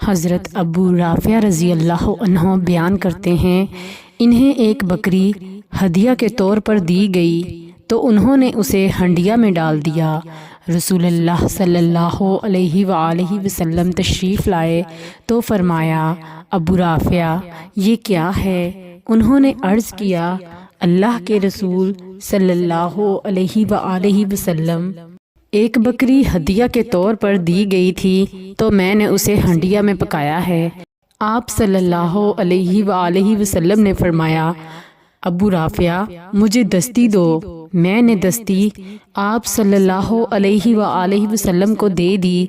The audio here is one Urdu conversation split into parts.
حضرت ابو رافع رضی اللہ عنہ بیان کرتے ہیں، انہیں ایک بکری ہدیہ کے طور پر دی گئی تو انہوں نے اسے ہنڈیا میں ڈال دیا۔ رسول اللہ صلی اللہ علیہ وآلہ وسلم تشریف لائے تو فرمایا، ابو رافع یہ کیا ہے؟ انہوں نے عرض کیا، اللہ کے رسول صلی اللہ علیہ وآلہ وسلم، ایک بکری ہدیہ کے طور پر دی گئی تھی تو میں نے اسے ہنڈیا میں پکایا ہے۔ آپ صلی اللہ علیہ وآلہ وسلم نے فرمایا، ابو رافع مجھے دستی دو۔ میں نے دستی آپ صلی اللہ علیہ وآلہ وسلم کو دے دی۔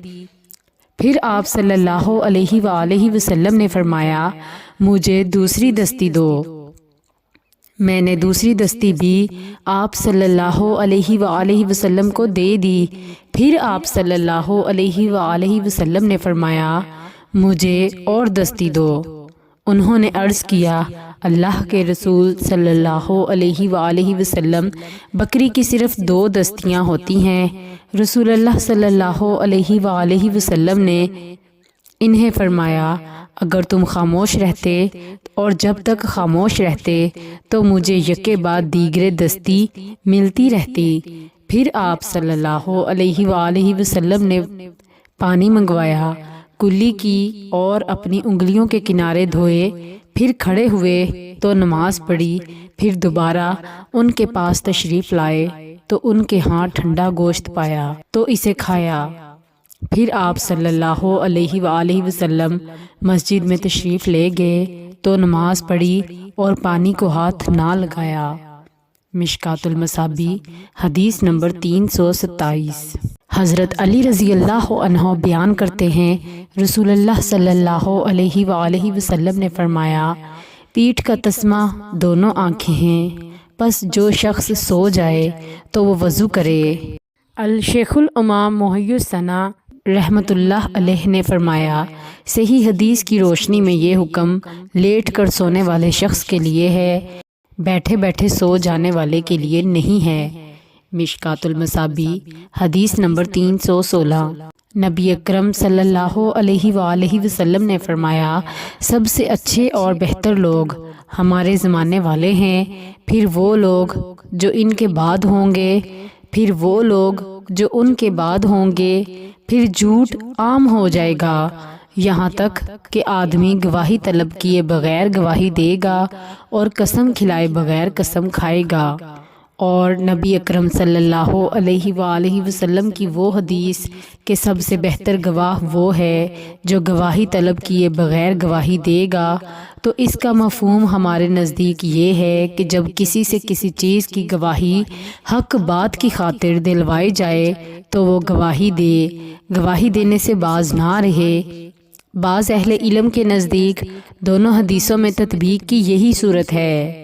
پھر آپ صلی اللہ علیہ وآلہ وسلم نے فرمایا، مجھے دوسری دستی دو۔ میں نے دوسری دستی بھی آپ صلی اللہ علیہ وآلہ وسلم کو دے دی۔ پھر آپ صلی اللہ علیہ وآلہ وسلم نے فرمایا، مجھے اور دستی دو۔ انہوں نے عرض کیا، اللہ کے رسول صلی اللہ علیہ وآلہ وسلم، بکری کی صرف 2 دستیاں ہوتی ہیں۔ رسول اللہ صلی اللہ علیہ وآلہ وسلم نے انہیں فرمایا، اگر تم خاموش رہتے اور جب تک خاموش رہتے تو مجھے یکے بعد دیگرے دستی ملتی رہتی۔ پھر آپ صلی اللہ علیہ وآلہ وسلم نے پانی منگوایا، کلی کی اور اپنی انگلیوں کے کنارے دھوئے، پھر کھڑے ہوئے تو نماز پڑھی۔ پھر دوبارہ ان کے پاس تشریف لائے تو ان کے ہاں ٹھنڈا گوشت پایا تو اسے کھایا۔ پھر آپ صلی اللہ علیہ وآلہ وسلم مسجد میں تشریف لے گئے تو نماز پڑھی اور پانی کو ہاتھ نہ لگایا۔ مشکات المصابیح حدیث نمبر 327۔ حضرت علی رضی اللہ عنہ بیان کرتے ہیں، رسول اللہ صلی اللہ علیہ وآلہ وسلم نے فرمایا، پیٹھ کا تسمہ دونوں آنکھیں ہیں، پس جو شخص سو جائے تو وہ وضو کرے۔ الشیخ الامام محی السنہ رحمۃ اللہ علیہ نے فرمایا، صحیح حدیث کی روشنی میں یہ حکم لیٹ کر سونے والے شخص کے لیے ہے، بیٹھے بیٹھے سو جانے والے کے لیے نہیں ہے۔ مشکات المصابیح حدیث نمبر 316۔ نبی اکرم صلی اللہ علیہ وآلہ وسلم نے فرمایا، سب سے اچھے اور بہتر لوگ ہمارے زمانے والے ہیں، پھر وہ لوگ جو ان کے بعد ہوں گے، پھر وہ لوگ جو ان کے بعد ہوں گے، پھر جھوٹ عام ہو جائے گا، یہاں تک کہ آدمی گواہی طلب کیے بغیر گواہی دے گا اور قسم کھلائے بغیر قسم کھائے گا۔ اور نبی اکرم صلی اللہ علیہ وآلہ وسلم کی وہ حدیث کہ سب سے بہتر گواہ وہ ہے جو گواہی طلب کیے بغیر گواہی دے گا، تو اس کا مفہوم ہمارے نزدیک یہ ہے کہ جب کسی سے کسی چیز کی گواہی حق بات کی خاطر دلوائی جائے تو وہ گواہی دے، گواہی دینے سے باز نہ رہے۔ بعض اہل علم کے نزدیک دونوں حدیثوں میں تطبیق کی یہی صورت ہے۔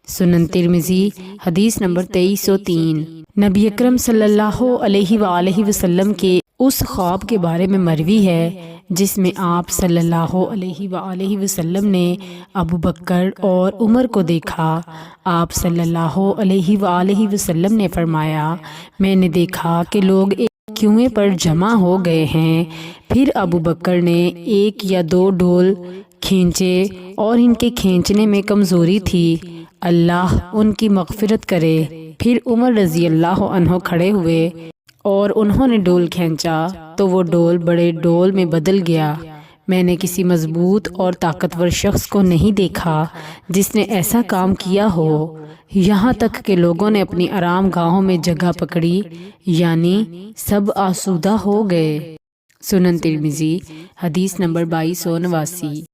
سنن ترمذی حدیث نمبر 2303۔ نبی اکرم صلی اللہ علیہ وآلہ وسلم کے اس خواب کے بارے میں مروی ہے جس میں آپ صلی اللہ علیہ وآلہ وسلم نے ابو بکر اور عمر کو دیکھا۔ آپ صلی اللہ علیہ وآلہ وسلم نے فرمایا، میں نے دیکھا کہ لوگ ایک کنویں پر جمع ہو گئے ہیں، پھر ابو بکر نے 1 یا 2 ڈول کھینچے اور ان کے کھینچنے میں کمزوری تھی، اللہ ان کی مغفرت کرے۔ پھر عمر رضی اللہ عنہ کھڑے ہوئے اور انہوں نے ڈول کھینچا تو وہ ڈول بڑے ڈول میں بدل گیا۔ میں نے کسی مضبوط اور طاقتور شخص کو نہیں دیکھا جس نے ایسا کام کیا ہو، یہاں تک کہ لوگوں نے اپنی آرام گاہوں میں جگہ پکڑی، یعنی سب آسودہ ہو گئے۔ سنن ترمذی حدیث نمبر 2289۔